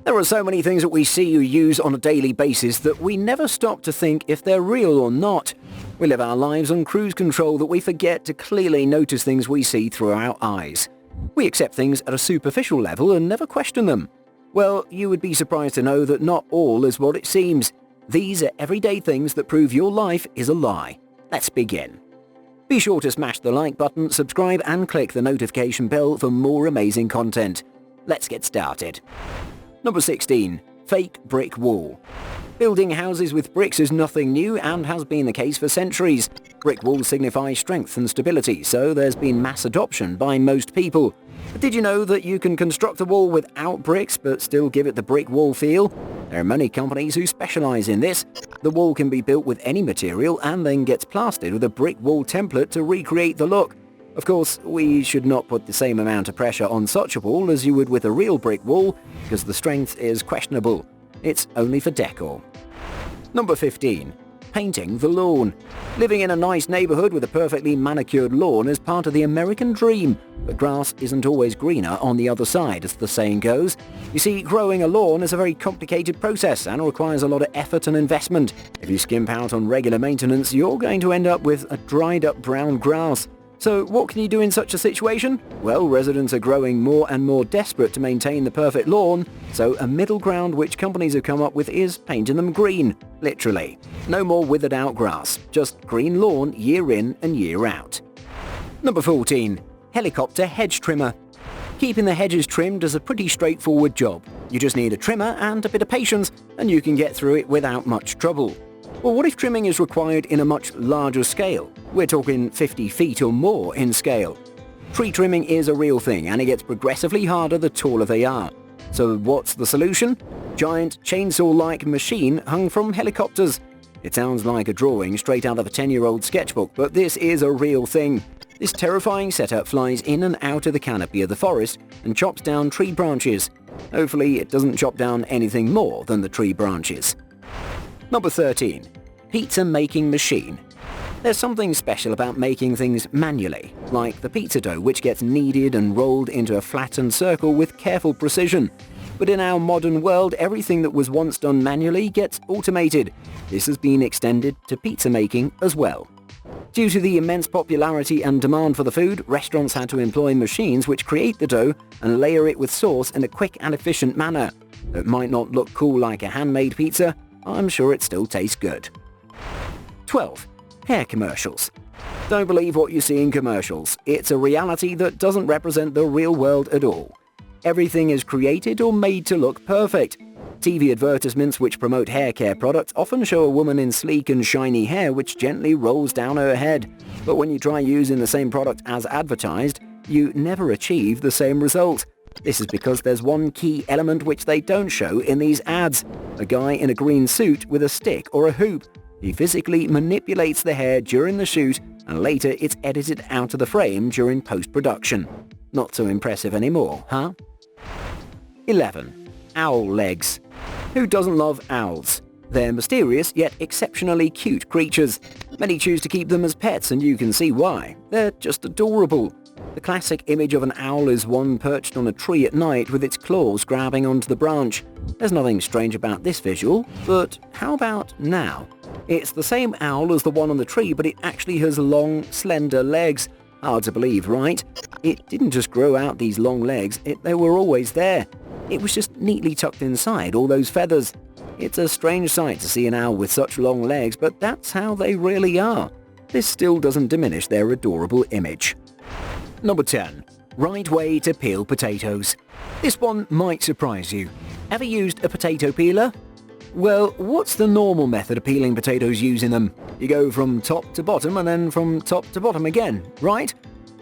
There are so many things that we see or use on a daily basis that we never stop to think if they're real or not. We live our lives on cruise control that we forget to clearly notice things we see through our eyes. We accept things at a superficial level and never question them. Well, you would be surprised to know that not all is what it seems. These are everyday things that prove your life is a lie. Let's begin. Be sure to smash the like button, subscribe and click the notification bell for more amazing content. Let's get started. Number 16. Fake brick wall. Building houses with bricks is nothing new and has been the case for centuries. Brick walls signify strength and stability, so there's been mass adoption by most people. But did you know that you can construct a wall without bricks but still give it the brick wall feel? There are many companies who specialize in this. The wall can be built with any material and then gets plastered with a brick wall template to recreate the look. Of course, we should not put the same amount of pressure on such a wall as you would with a real brick wall because the strength is questionable. It's only for decor. Number 15. Painting the lawn. Living in a nice neighborhood with a perfectly manicured lawn is part of the American dream, but grass isn't always greener on the other side, as the saying goes. You see, growing a lawn is a very complicated process and requires a lot of effort and investment. If you skimp out on regular maintenance, you're going to end up with a dried up brown grass. So what can you do in such a situation? Well, residents are growing more and more desperate to maintain the perfect lawn, so a middle ground which companies have come up with is painting them green, literally. No more withered out grass, just green lawn year in and year out. Number 14. Helicopter hedge trimmer. Keeping the hedges trimmed is a pretty straightforward job. You just need a trimmer and a bit of patience, and you can get through it without much trouble. Well, what if trimming is required in a much larger scale? We're talking 50 feet or more in scale. Tree trimming is a real thing and it gets progressively harder the taller they are. So what's the solution? Giant chainsaw-like machine hung from helicopters. It sounds like a drawing straight out of a 10-year-old sketchbook, but this is a real thing. This terrifying setup flies in and out of the canopy of the forest and chops down tree branches. Hopefully it doesn't chop down anything more than the tree branches. Number 13. Pizza making machine. There's something special about making things manually, like the pizza dough which gets kneaded and rolled into a flattened circle with careful precision. But in our modern world, everything that was once done manually gets automated. This has been extended to pizza making as well. Due to the immense popularity and demand for the food, restaurants had to employ machines which create the dough and layer it with sauce in a quick and efficient manner. It might not look cool like a handmade pizza, I'm sure it still tastes good. 12. Hair commercials. Don't believe what you see in commercials. It's a reality that doesn't represent the real world at all. Everything is created or made to look perfect. TV advertisements which promote hair care products often show a woman in sleek and shiny hair which gently rolls down her head. But when you try using the same product as advertised, you never achieve the same result. This is because there's one key element which they don't show in these ads. A guy in a green suit with a stick or a hoop. He physically manipulates the hair during the shoot and later it's edited out of the frame during post-production. Not so impressive anymore, huh? 11. Owl legs. Who doesn't love owls? They're mysterious yet exceptionally cute creatures. Many choose to keep them as pets and you can see why. They're just adorable. The classic image of an owl is one perched on a tree at night with its claws grabbing onto the branch. There's nothing strange about this visual, but how about now? It's the same owl as the one on the tree, but it actually has long, slender legs. Hard to believe, right? It didn't just grow out these long legs, they were always there. It was just neatly tucked inside all those feathers. It's a strange sight to see an owl with such long legs, but that's how they really are. This still doesn't diminish their adorable image. Number 10. Right way to peel potatoes. This one might surprise you. Ever used a potato peeler? Well, what's the normal method of peeling potatoes using them? You go from top to bottom and then from top to bottom again, right?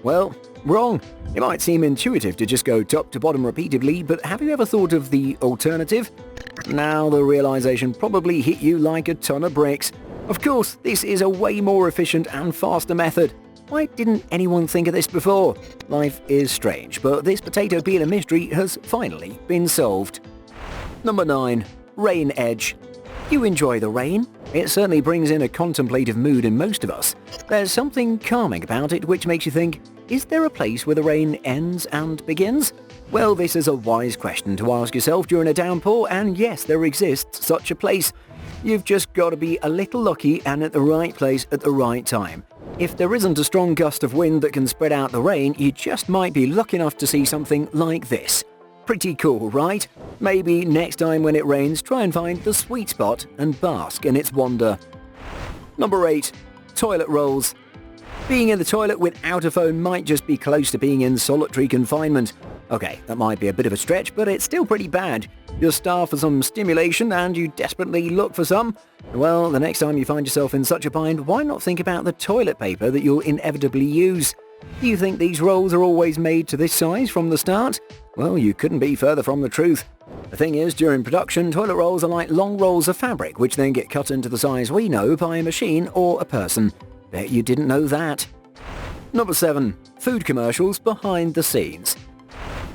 Well, wrong. It might seem intuitive to just go top to bottom repeatedly, but have you ever thought of the alternative? Now the realization probably hit you like a ton of bricks. Of course, this is a way more efficient and faster method. Why didn't anyone think of this before? Life is strange, but this potato peeler mystery has finally been solved. Number 9. Rain edge. You enjoy the rain? It certainly brings in a contemplative mood in most of us. There's something calming about it which makes you think, Is there a place where the rain ends and begins? Well, this is a wise question to ask yourself during a downpour, and yes, there exists such a place. You've just got to be a little lucky and at the right place at the right time. If there isn't a strong gust of wind that can spread out the rain, you just might be lucky enough to see something like this. Pretty cool, right? Maybe next time when it rains, try and find the sweet spot and bask in its wonder. Number 8. Toilet rolls. Being in the toilet without a phone might just be close to being in solitary confinement. Okay, that might be a bit of a stretch, but it's still pretty bad. You're starved for some stimulation and you desperately look for some. Well, the next time you find yourself in such a bind, why not think about the toilet paper that you'll inevitably use? Do you think these rolls are always made to this size from the start? Well, you couldn't be further from the truth. The thing is, during production, toilet rolls are like long rolls of fabric which then get cut into the size we know by a machine or a person. Bet you didn't know that. Number 7. Food commercials behind the scenes.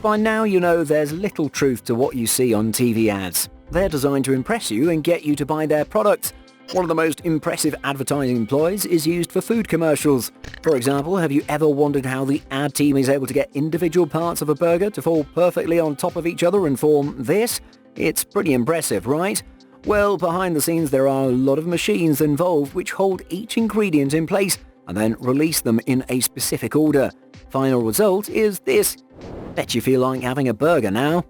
By now you know there's little truth to what you see on TV ads. They're designed to impress you and get you to buy their products. One of the most impressive advertising ploys is used for food commercials. For example, have you ever wondered how the ad team is able to get individual parts of a burger to fall perfectly on top of each other and form this? It's pretty impressive, right? Well, behind the scenes there are a lot of machines involved which hold each ingredient in place and then release them in a specific order. Final result is this. Bet you feel like having a burger now.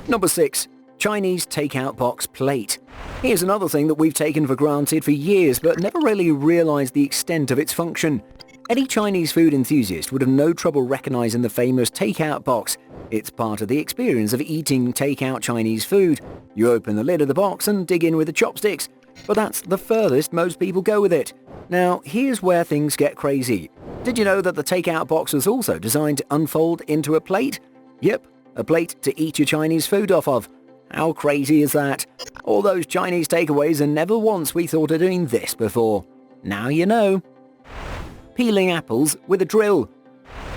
Number 6. Chinese takeout box plate. Here's another thing that we've taken for granted for years but never really realized the extent of its function. Any Chinese food enthusiast would have no trouble recognizing the famous takeout box. It's part of the experience of eating takeout Chinese food. You open the lid of the box and dig in with the chopsticks. But that's the furthest most people go with it. Now, here's where things get crazy. Did you know that the takeout box was also designed to unfold into a plate? Yep, a plate to eat your Chinese food off of. How crazy is that? All those Chinese takeaways and never once we thought of doing this before. Now you know. Peeling apples with a drill.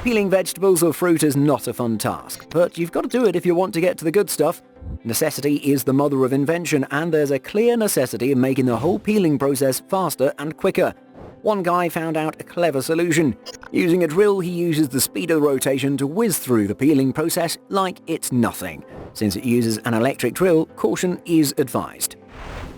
Peeling vegetables or fruit is not a fun task, but you've got to do it if you want to get to the good stuff. Necessity is the mother of invention, and there's a clear necessity in making the whole peeling process faster and quicker. One guy found out a clever solution. Using a drill, he uses the speed of the rotation to whiz through the peeling process like it's nothing. Since it uses an electric drill, caution is advised.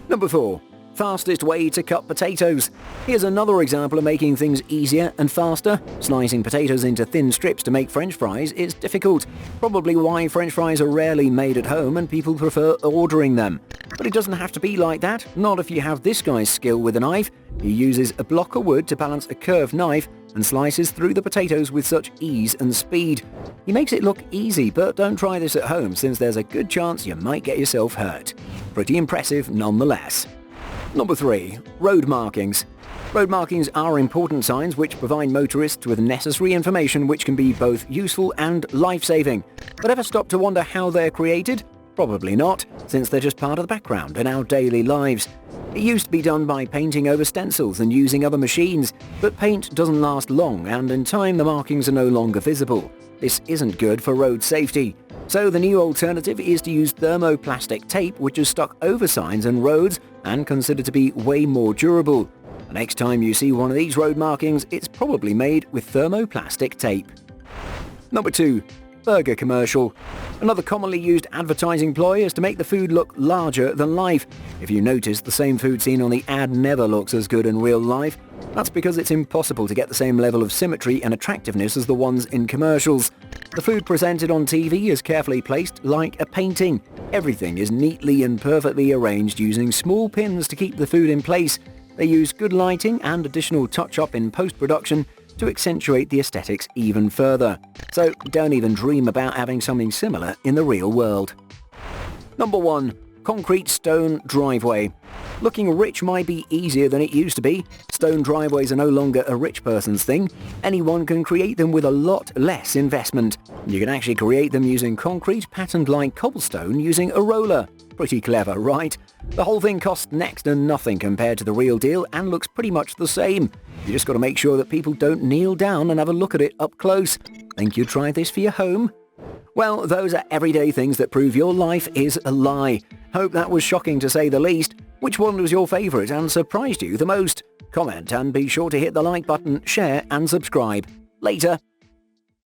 Number 4. Fastest way to cut potatoes. Here's another example of making things easier and faster. Slicing potatoes into thin strips to make French fries is difficult. Probably why French fries are rarely made at home and people prefer ordering them. But it doesn't have to be like that, not if you have this guy's skill with a knife. He uses a block of wood to balance a curved knife and slices through the potatoes with such ease and speed. He makes it look easy, but don't try this at home since there's a good chance you might get yourself hurt. Pretty impressive nonetheless. Number 3. Road markings. Road markings are important signs which provide motorists with necessary information which can be both useful and life-saving. But ever stop to wonder how they're created? Probably not, since they're just part of the background in our daily lives. It used to be done by painting over stencils and using other machines, but paint doesn't last long and in time the markings are no longer visible. This isn't good for road safety. So the new alternative is to use thermoplastic tape which is stuck over signs and roads and considered to be way more durable. The next time you see one of these road markings, it's probably made with thermoplastic tape. Number 2. Burger commercial. Another commonly used advertising ploy is to make the food look larger than life. If you notice, the same food seen on the ad never looks as good in real life. That's because it's impossible to get the same level of symmetry and attractiveness as the ones in commercials. The food presented on TV is carefully placed like a painting. Everything is neatly and perfectly arranged using small pins to keep the food in place. They use good lighting and additional touch-up in post-production to accentuate the aesthetics even further. So don't even dream about having something similar in the real world. Number 1. Concrete stone driveway. Looking rich might be easier than it used to be. Stone driveways are no longer a rich person's thing. Anyone can create them with a lot less investment. You can actually create them using concrete patterned like cobblestone using a roller. Pretty clever, right? The whole thing costs next to nothing compared to the real deal and looks pretty much the same. You just got to make sure that people don't kneel down and have a look at it up close. Think you'd try this for your home? Well, those are everyday things that prove your life is a lie. Hope that was shocking to say the least. Which one was your favourite and surprised you the most? Comment and be sure to hit the like button, share and subscribe. Later.